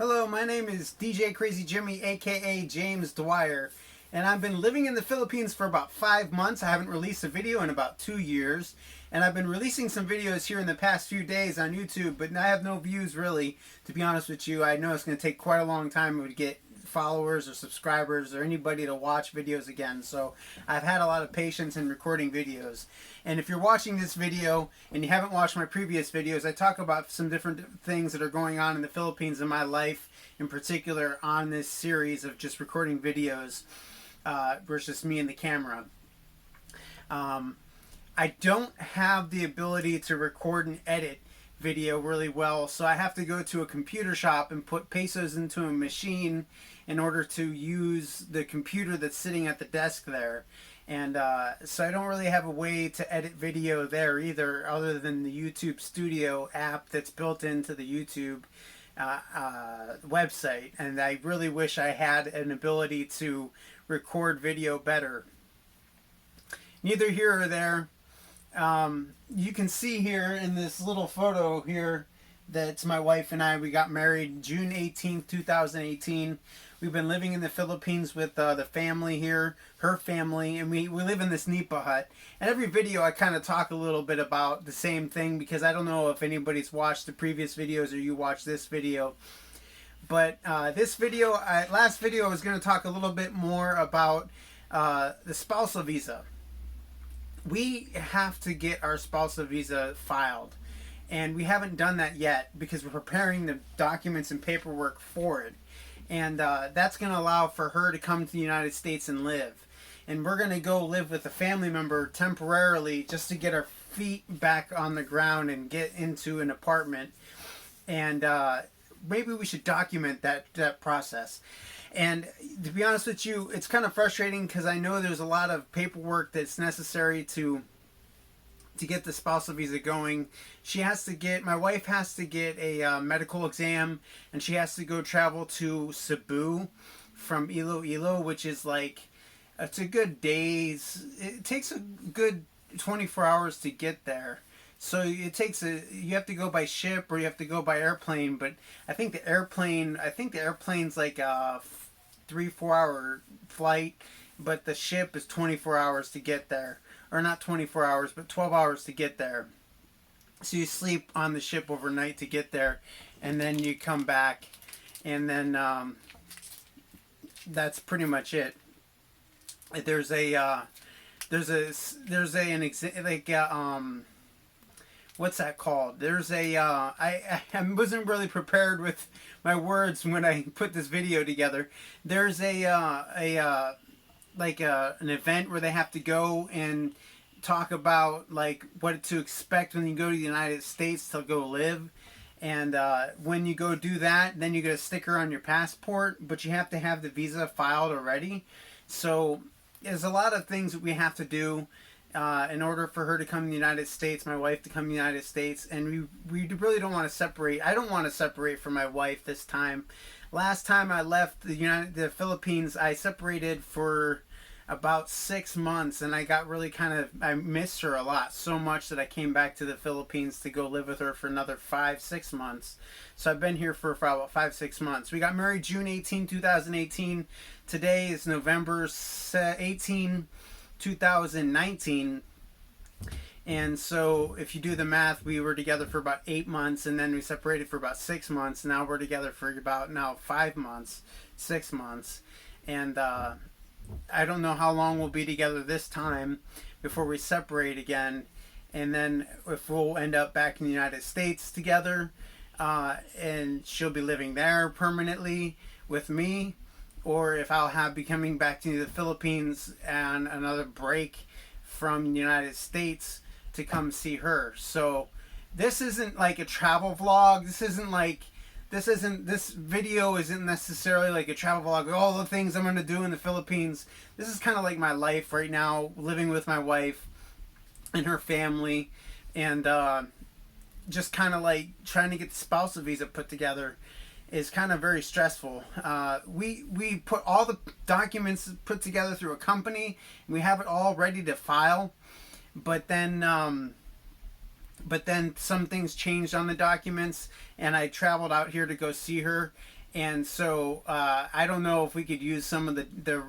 Hello, my name is DJ Crazy Jimmy, aka James Dwyer, and I've been living in the Philippines for about 5 months. I haven't released a video in about 2 years, and I've been releasing some videos here in the past few days on YouTube, but I have no views really, to be honest with you. I know it's going to take quite a long time to get followers or subscribers or anybody to watch videos again, so I've had a lot of patience in recording videos. And if you're watching this video and you haven't watched my previous videos, I talk about some different things that are going on in the Philippines in my life, in particular on this series of just recording videos versus me and the camera. I don't have the ability to record and edit video really well, so I have to go to a computer shop and put pesos into a machine in order to use the computer that's sitting at the desk there. And so I don't really have a way to edit video there either, other than the YouTube Studio app that's built into the YouTube website. And I really wish I had an ability to record video better. Neither here or there. You can see here in this little photo here that's my wife and I. We got married June 18th, 2018. We've been living in the Philippines with the family here, her family, and we live in this nipa hut. And every video I kind of talk a little bit about the same thing, because I don't know if anybody's watched the previous videos or you watched this video. But this video, last video, I was going to talk a little bit more about the spousal visa. We have to get our spousal visa filed, and we haven't done that yet because we're preparing the documents and paperwork for it. And that's going to allow for her to come to the United States and live. And we're going to go live with a family member temporarily just to get our feet back on the ground and get into an apartment. And maybe we should document that process. And to be honest with you, it's kind of frustrating because I know there's a lot of paperwork that's necessary to get the spousal visa going. My wife has to get a medical exam, and she has to go travel to Cebu from Iloilo, which is like, it's a good days. It takes a good 24 hours to get there. So you have to go by ship or you have to go by airplane, but I think the airplane's like a 3-4 hour flight, but the ship is 24 hours to get there. Or not 24 hours, but 12 hours to get there. So you sleep on the ship overnight to get there, and then you come back, and then that's pretty much it. There's what's that called? There's I wasn't really prepared with my words when I put this video together. There's an event where they have to go and talk about like what to expect when you go to the United States to go live. And when you go do that, then you get a sticker on your passport, but you have to have the visa filed already. So there's a lot of things that we have to do in order for her to come to the United States, my wife to come to the United States. And we really don't want to separate. I don't want to separate from my wife this time. Last time I left the Philippines, I separated for about 6 months, and I got really I missed her a lot, so much that I came back to the Philippines to go live with her for another 5-6 months. So I've been here for about 5-6 months. We got married June 18, 2018. Today is November 18, 2019. And so if you do the math, we were together for about 8 months, and then we separated for about 6 months. Now we're together for about 5 months, 6 months. And I don't know how long we'll be together this time before we separate again. And then if we'll end up back in the United States together, and she'll be living there permanently with me, or if I'll be coming back to the Philippines and another break from the United States to come see her. So this isn't like a travel vlog. This video isn't necessarily like a travel vlog, all the things I'm going to do in the Philippines. This is kind of like my life right now, living with my wife and her family, and just kind of like trying to get the spousal visa put together is kind of very stressful. We put all the documents put together through a company, and we have it all ready to file, but then some things changed on the documents, and I traveled out here to go see her, And so I don't know if we could use some of the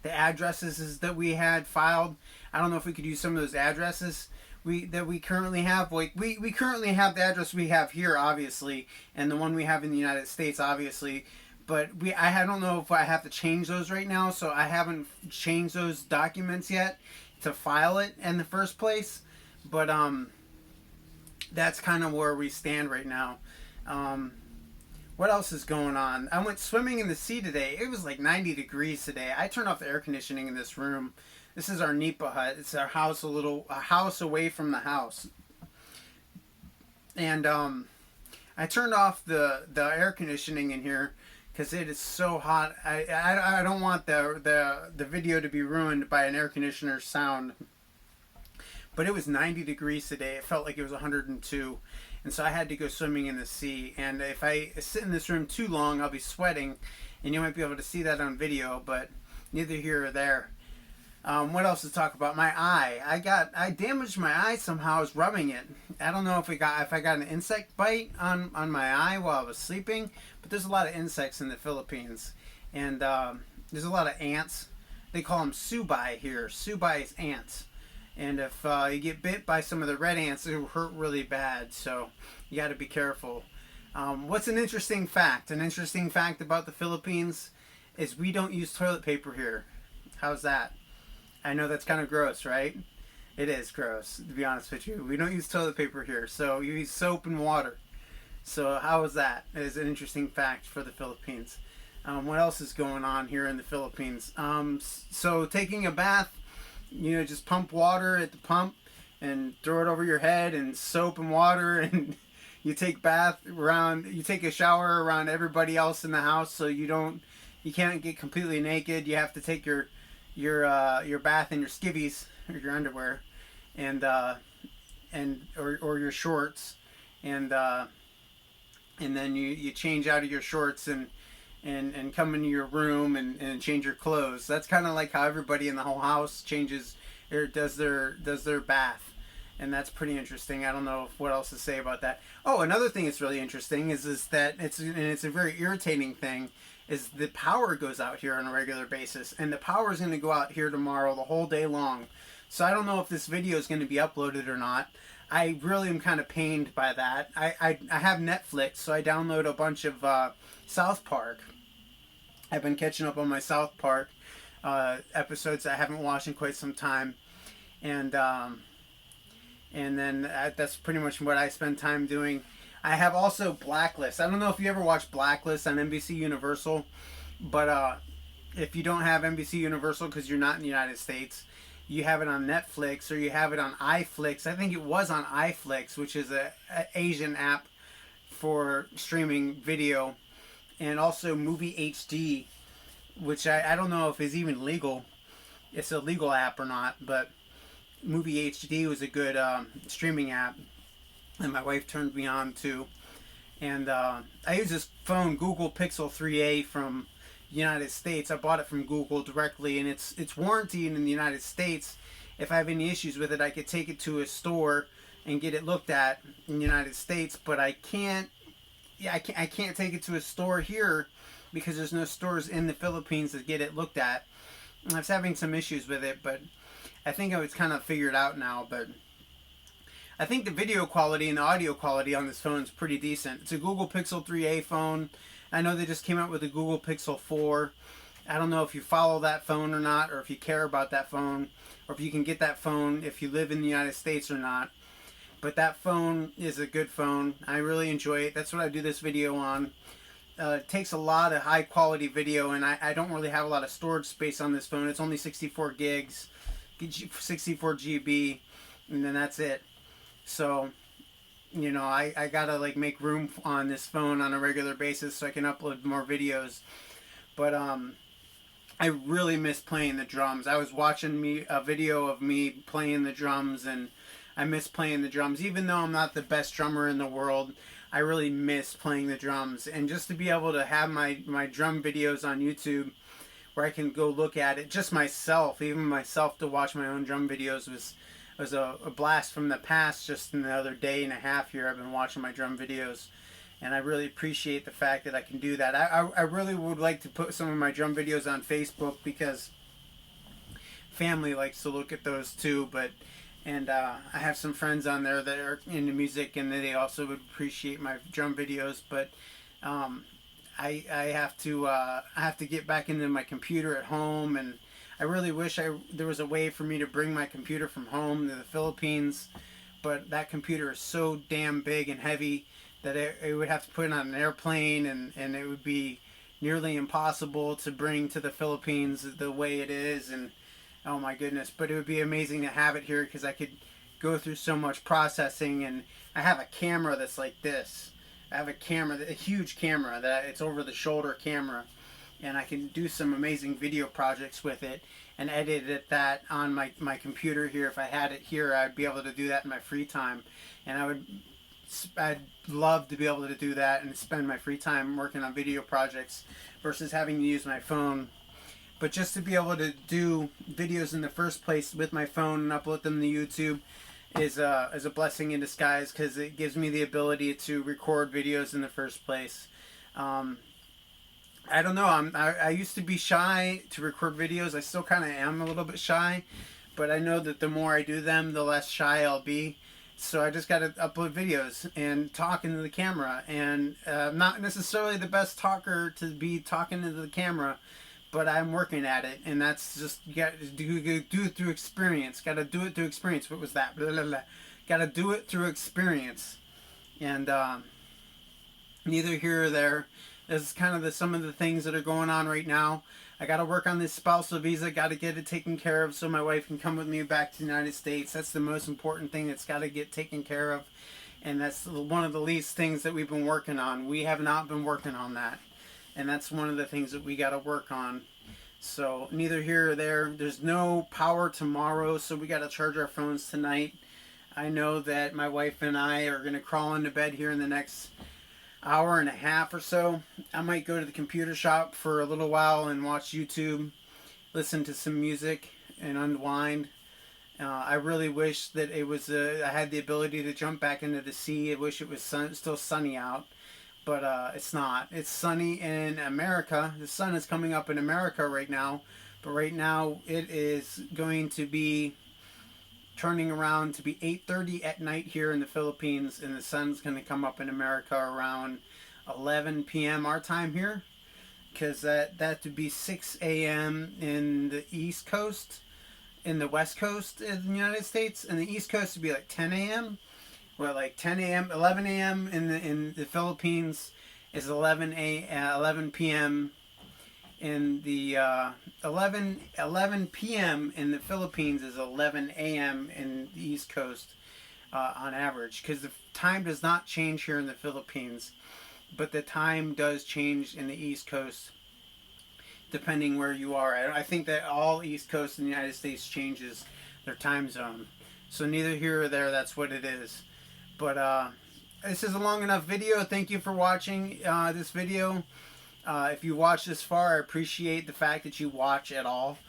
addresses that we had filed. I don't know if we could use some of those addresses that we currently have. Like we currently have the address we have here, obviously, and the one we have in the United States, obviously. But I don't know if I have to change those right now, so I haven't changed those documents yet to file it in the first place. But that's kind of where we stand right now. What else is going on? I went swimming in the sea today. It was like 90 degrees today. I turned off the air conditioning in this room. This is our Nipa hut. It's our house, a house away from the house. And I turned off the air conditioning in here because it is so hot. I don't want the video to be ruined by an air conditioner sound. But it was 90 degrees today. It felt like it was 102. And so I had to go swimming in the sea. And if I sit in this room too long, I'll be sweating. And you might be able to see that on video, but neither here or there. What else to talk about? My eye. I damaged my eye somehow. I was rubbing it. I don't know if I got an insect bite on my eye while I was sleeping, but there's a lot of insects in the Philippines. And there's a lot of ants. They call them subai here. Subai is ants. And if you get bit by some of the red ants, it will hurt really bad. So you got to be careful. What's an interesting fact? An interesting fact about the Philippines is we don't use toilet paper here. How's that? I know that's kind of gross, right? It is gross, to be honest with you. We don't use toilet paper here. So you use soap and water. So how is that? It is an interesting fact for the Philippines. What else is going on here in the Philippines? So taking a bath, just pump water at the pump and throw it over your head, and soap and water, and you take a shower around everybody else in the house, so you can't get completely naked. You have to take your bath in your skivvies or your underwear, and or your shorts, and then you change out of your shorts and come into your room and change your clothes. That's kind of like how everybody in the whole house changes or does their bath, and that's pretty interesting. I don't know what else to say about that. Oh, another thing that's really interesting is that it's a very irritating thing. Is the power goes out here on a regular basis, and the power is going to go out here tomorrow the whole day long. So I don't know if this video is going to be uploaded or not. I really am kind of pained by that. I have Netflix, so I download a bunch of South Park. I've been catching up on my South Park episodes I haven't watched in quite some time, and then that's pretty much what I spend time doing. I have also Blacklist. I don't know if you ever watched Blacklist on NBC Universal, but if you don't have NBC Universal because you're not in the United States, you have it on Netflix or you have it on iFlix. I think it was on iFlix, which is a Asian app for streaming video, and also Movie HD, which I don't know if is even legal. It's a legal app or not, but Movie HD was a good streaming app, and my wife turned me on to. And I use this phone, Google Pixel 3a from United States. I bought it from Google directly, and it's warranted in the United States. If I have any issues with it, I could take it to a store and get it looked at in the United States, but I can't take it to a store here because there's no stores in the Philippines that get it looked at. I was having some issues with it, but I think I was kind of figured out now. But I think the video quality and the audio quality on this phone is pretty decent. It's a Google Pixel 3a phone. I know they just came out with the Google Pixel 4. I don't know if you follow that phone or not, or if you care about that phone, or if you can get that phone if you live in the United States or not. But that phone is a good phone. I really enjoy it. That's what I do this video on. It takes a lot of high quality video, and I don't really have a lot of storage space on this phone. It's only 64 gigs, 64 GB, and then that's it. So, I gotta make room on this phone on a regular basis so I can upload more videos. But I really miss playing the drums. I was watching a video of me playing the drums, and I miss playing the drums. Even though I'm not the best drummer in the world, I really miss playing the drums. And just to be able to have my drum videos on YouTube where I can go look at it, just myself, even myself, to watch my own drum videos was a blast from the past. Just in the other day and a half here, I've been watching my drum videos. and I really appreciate the fact that I can do that. I really would like to put some of my drum videos on Facebook because family likes to look at those too, and I have some friends on there that are into music and they also would appreciate my drum videos, but I have to get back into my computer at home, and I really wish there was a way for me to bring my computer from home to the Philippines, but that computer is so damn big and heavy that it would have to put it on an airplane, and it would be nearly impossible to bring to the Philippines the way it is, and oh my goodness, but it would be amazing to have it here because I could go through so much processing, and I have a camera that's like this. I have a huge camera that it's over the shoulder camera, and I can do some amazing video projects with it and edit that on my computer here. If I had it here, I'd be able to do that in my free time, and I'd love to be able to do that and spend my free time working on video projects versus having to use my phone. But just to be able to do videos in the first place with my phone and upload them to YouTube is a blessing in disguise, because it gives me the ability to record videos in the first place. I don't know. I used to be shy to record videos. I still kind of am a little bit shy, but I know that the more I do them, the less shy I'll be. So I just got to upload videos and talk into the camera. And I'm not necessarily the best talker to be talking into the camera, but I'm working at it. And that's just, you got to do it through experience. Got to do it through experience. What was that? Blah, blah, blah. Got to do it through experience. And neither here or there. This is kind of some of the things that are going on right now. I got to work on this spousal visa. Got to get it taken care of so my wife can come with me back to the United States. That's the most important thing that's got to get taken care of. And that's one of the least things that we've been working on. We have not been working on that. And that's one of the things that we got to work on. So neither here or there. There's no power tomorrow, so we got to charge our phones tonight. I know that my wife and I are going to crawl into bed here in the next hour and a half or so. I might go to the computer shop for a little while and watch YouTube, listen to some music, and unwind. I really wish that it was I had the ability to jump back into the sea. I wish it was still sunny out, but it's not. It's sunny in America. The sun is coming up in America right now, but right now it is going to be turning around to be 8:30 at night here in the Philippines, and the sun's going to come up in America around 11 p.m. our time here, because that would be 6 a.m. in the East Coast, in the West Coast of the United States, and the East Coast would be like 10 a.m. Well, like 10 a.m., 11 a.m. in the Philippines is 11 p.m. in the 11 p.m. in the Philippines is 11 a.m. in the East Coast on average, because the time does not change here in the Philippines, but the time does change in the East Coast depending where you are. I think that all East Coast in the United States changes their time zone, so neither here or there. That's what it is. But this is a long enough video. Thank you for watching this video. If you watch this far, I appreciate the fact that you watch at all.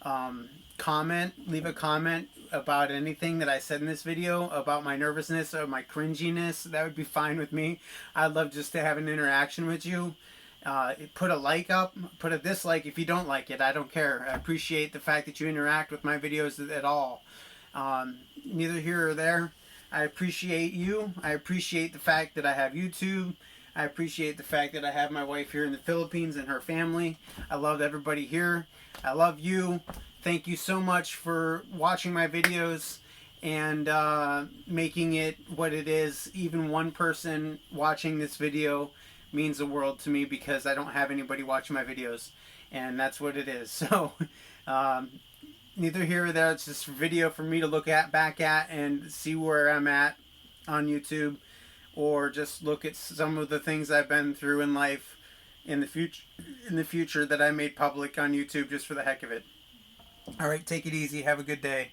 Leave a comment about anything that I said in this video, about my nervousness or my cringiness. That would be fine with me. I'd love just to have an interaction with you. Put a like up, put a dislike if you don't like it. I don't care. I appreciate the fact that you interact with my videos at all. Neither here or there. I appreciate you. I appreciate the fact that I have YouTube. I appreciate the fact that I have my wife here in the Philippines and her family. I love everybody here. I love you. Thank you so much for watching my videos and making it what it is. Even one person watching this video means the world to me, because I don't have anybody watching my videos, and that's what it is. So neither here or there. It's just a video for me to look back at and see where I'm at on YouTube, or just look at some of the things I've been through in life in the future that I made public on YouTube just for the heck of it. All right, take it easy. Have a good day.